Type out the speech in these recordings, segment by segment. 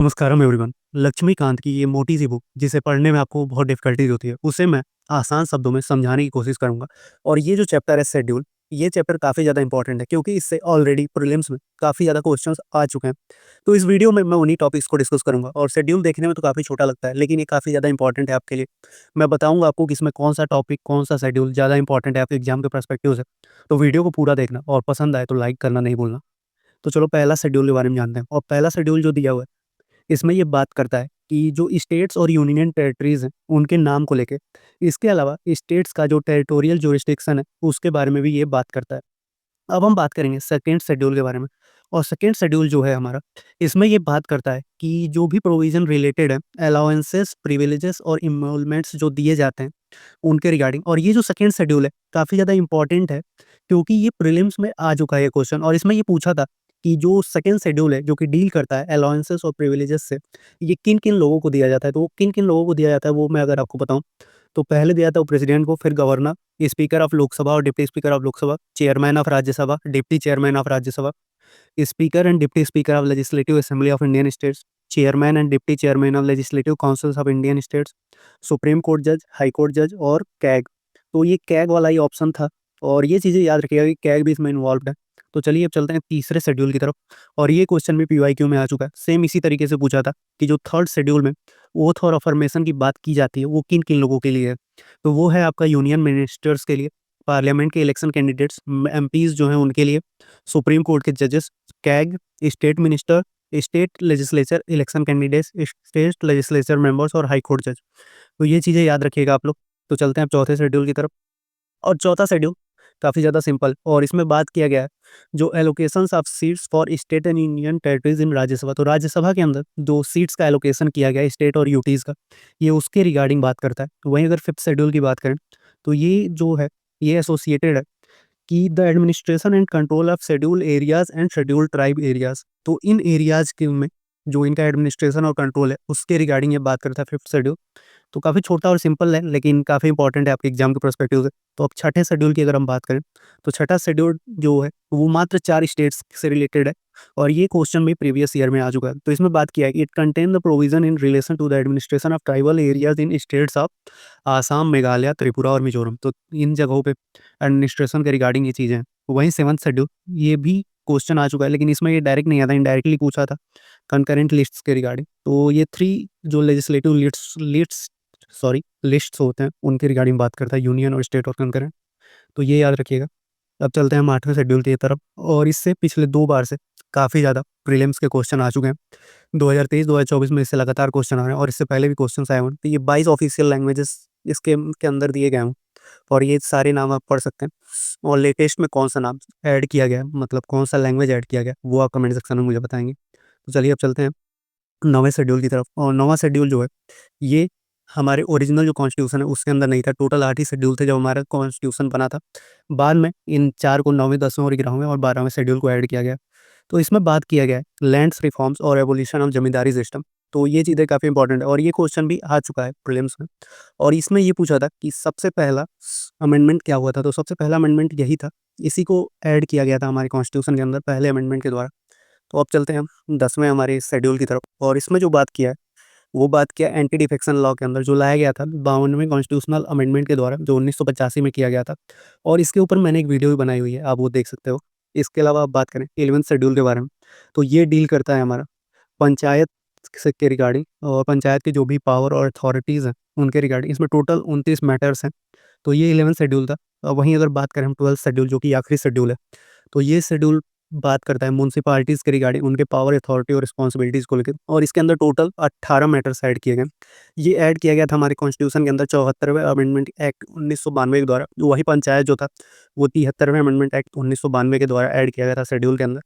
नमस्कारम everyone. Laxmikant की ये मोटी सी बुक जिसे पढ़ने में आपको बहुत डिफ़िकल्टीज़ होती है, उसे मैं आसान शब्दों में समझाने की कोशिश करूँगा। और ये जो चैप्टर है शेड्यूल, ये चैप्टर काफ़ी ज़्यादा इम्पोर्टेंट है क्योंकि इससे ऑलरेडी प्रीलिम्स में काफ़ी ज़्यादा क्वेश्चंस आ चुके हैं। तो इस वीडियो में मैं उन्हीं टॉपिक्स को डिस्कस करूँगा और शेड्यूल देखने में तो काफ़ी छोटा लगता है, लेकिन ये काफ़ी ज़्यादा इम्पोर्टेंट है आपके लिए। मैं बताऊँगा आपको कि इसमें कौन-सा टॉपिक, कौन-सा शेड्यूल ज़्यादा इम्पोर्टेंट है आपके एग्ज़ाम के पर्सपेक्टिव से। तो वीडियो को पूरा देखना और पसंद आए तो लाइक करना नहीं भूलना। तो चलो पहला शेड्यूल के बारे में जानते हैं और पहला शेड्यूल जो दिया हुआ है इसमें ये बात करता है कि जो स्टेट्स और यूनियन टेरिटरीज़ हैं, उनके नाम को लेके। इसके अलावा स्टेट्स का जो टेरिटोरियल जुरिसडिक्शन है, उसके बारे में भी ये बात करता है। अब हम बात करेंगे सेकंड शेड्यूल के बारे में और सेकंड शेड्यूल जो है हमारा, इसमें ये बात करता है कि जो भी प्रोविज़न रिलेटेड है, अलाउंसेस, प्रिविलेजेस और इमोलमेंट्स जो दिए जाते हैं, उनके रिगार्डिंग। और ये जो सेकंड शेड्यूल है, काफ़ी ज़्यादा इम्पोर्टेंट है क्योंकि ये प्रीलिम्स में आ चुका है ये क्वेश्चन और इसमें ये पूछा था कि जो सेकंड शेड्यूल है, जो कि डील करता है अलाउंसेस और प्रिविलेजेस से, ये किन-किन लोगों को दिया जाता है। तो वो किन-किन लोगों को दिया जाता है, वो मैं अगर आपको बताऊँ, तो पहले दिया था वो प्रेसिडेंट को, फिर गवर्नर, स्पीकर ऑफ लोकसभा और deputy speaker of Lok Sabha, chairman of Rajya Sabha, deputy chairman of Rajya Sabha, speaker and deputy speaker of legislative assembly of Indian states, chairman and deputy chairman of legislative councils of Indian states, supreme court जज, high court जज और CAG. तो ये CAG वाला ही option था और ये चीज़ें याद रखिएगा कि कैग भी इसमें इन्वॉल्व्ड है। तो चलिए अब चलते हैं तीसरे शेड्यूल की तरफ और ये क्वेश्चन भी पीवाईक्यू में आ चुका है। सेम इसी तरीके से पूछा था कि जो थर्ड शेड्यूल में ओथ और अफर्मेशन की बात की जाती है, वो किन-किन लोगों के लिए है? तो वो है आपका यूनियन मिनिस्टर्स के लिए, पार्लियामेंट के इलेक्शन कैंडिडेट्स, एमपीज़ जो हैं उनके लिए, सुप्रीम कोर्ट के जजेस, CAG, state minister, state legislature election candidates, state legislature members और हाई कोर्ट जज। तो ये चीज़ें याद रखिएगा आप लोग। तो चलते हैं अब चौथे शेड्यूल की तरफ और चौथा शेड्यूल काफ़ी ज़्यादा सिंपल और इसमें बात किया गया है जो allocations of seats for state and union territories in Rajya Sabha. तो राज्यसभा के अंदर 2 सीट्स का एलोकेशन किया गया है स्टेट और यूटीज़ का, ये उसके रिगार्डिंग बात करता है। वहीं अगर फिफ्थ शेड्यूल की बात करें, तो ये जो है, ये एसोसिएटेड है कि the administration and control of schedule areas and scheduled tribe areas. तो इन एरियाज़ के में जो इनका एडमिनिस्ट्रेशन और कंट्रोल है, उसके रिगार्डिंग ये बात करता है फिफ्थ शेड्यूल। तो काफ़ी छोटा और सिंपल है, लेकिन काफ़ी इंपॉर्टेंट है आपके एग्जाम के पर्सपेक्टिव से। तो अब छठे शेड्यूल की अगर हम बात करें, तो छठा शेड्यूल जो है, वो मात्र 4 स्टेट्स से रिलेटेड है और ये क्वेश्चन भी प्रीवियस ईयर में आ चुका है। तो इसमें बात किया है कि it contain the provision in relation to the administration of tribal areas in states of Assam, Meghalaya, Tripura और मिज़ोरम। तो इन जगहों पे एडमिनिस्ट्रेशन के रिगार्डिंग ये चीज़ें हैं। वहीं सेवंथ शेड्यूल, ये भी क्वेश्चन आ चुका है, लेकिन इसमें ये डायरेक्ट नहीं आता, इनडायरेक्टली पूछा था कंकरेंट लिस्ट्स के रिगार्डिंग। तो ये 3 जो लेजिस्लेटिव लिस्ट्स होते हैं, उनके रिगार्डिंग बात करता है, यूनियन और स्टेट और कंकरेंट। तो ये याद रखिएगा। अब चलते हैं हम 8वें शेड्यूल की तरफ और इससे पिछले 2 बार से काफ़ी ज़्यादा प्रीलिम्स के क्वेश्चन आ चुके हैं। 2023-2024 में इससे लगातार क्वेश्चन आ रहे हैं और इससे पहले भी क्वेश्चन्स आए हुए हैं। तो ये 22 ऑफिशियल लैंग्वेजेस इसके के अंदर दिए गए हैं और ये सारे नाम आप पढ़ सकते हैं और लेटेस्ट में कौन-सा नाम ऐड किया गया है, मतलब कौन-सा लैंग्वेज ऐड किया गया है, वो आप कमेंट सेक्शन में मुझे बताएँगे। तो चलिए अब चलते हैं 9वें शेड्यूल की तरफ और 9वां शेड्यूल जो है, ये हमारे ओरिजिनल जो कॉन्स्टिट्यूशन है उसके अंदर नहीं था। टोटल 8 ही शेड्यूल थे जब हमारा कॉन्स्टिट्यूशन बना था। बाद में इन 4 को 9वें, 10वें और 11वें और 12वें शेड्यूल को ऐड किया गया। तो इसमें बात किया गया है लैंड्स रिफॉर्म्स और एबोलिशन ऑफ जमींदारी सिस्टम। तो ये चीज़ें काफ़ी इंपॉर्टेंट है और ये क्वेश्चन भी आ चुका है प्रीलिम्स में और इसमें ये पूछा था कि सबसे पहला अमेंडमेंट क्या हुआ था? तो सबसे पहला अमेंडमेंट यही था। इसी को ऐड किया गया था हमारे कॉन्स्टिट्यूशन के अंदर पहले अमेंडमेंट के द्वारा। तो अब चलते हैं हम 10वें हमारे शेड्यूल की तरफ और इसमें जो बात किया है, वो बात किया एंटी डिफेक्शन लॉ के अंदर जो लाया गया था 52वें कॉन्स्टिट्यूशनल अमेंडमेंट के द्वारा, जो 1985 में किया गया था और इसके ऊपर मैंने एक वीडियो भी बनाई हुई है, आप वो देख सकते हो। इसके अलावा आप बात करें 11th शेड्यूल के बारे में, तो ये डील करता है हमारा पंचायत से के रिगार्डिंग और पंचायत के जो भी पावर और अथॉरिटीज़ हैं, उनके रिगार्डिंग। इसमें टोटल 29 मैटर्स हैं, तो ये 11th शेड्यूल था। वहीं अगर बात करें हम 12th शेड्यूल जो कि आखिरी शेड्यूल है, तो ये शेड्यूल बात करता है म्युनिसिपैलिटीज़ के रिगार्डिंग, उनके पावर, अथॉरिटी और रिस्पॉन्सिबिलिटीज़ को लेके और इसके अंदर टोटल 18 मैटर्स ऐड किए गए। ये ऐड किया गया था हमारे कॉन्स्टिट्यूशन के अंदर 74वें अमेंडमेंट एक्ट 1992 के द्वारा। वही पंचायत जो था, वो 73वें अमेंडमेंट एक्ट 1992 के द्वारा ऐड किया गया था शेड्यूल के अंदर।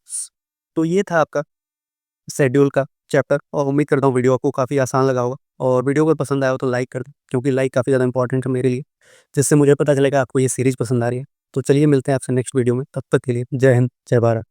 तो ये था आपका शेड्यूल का चैप्टर और उम्मीद करता हूँ वीडियो आपको काफ़ी आसान लगा होगा और वीडियो अगर पसंद आया हो तो लाइक कर दें क्योंकि लाइक काफ़ी ज़्यादा इंपॉर्टेंट है मेरे लिए, जिससे मुझे पता चलेगा आपको ये सीरीज़ पसंद आ रही है। तो चलिए मिलते हैं आपसे नेक्स्ट वीडियो में, तब तक के लिए जय हिंद, जय भारत।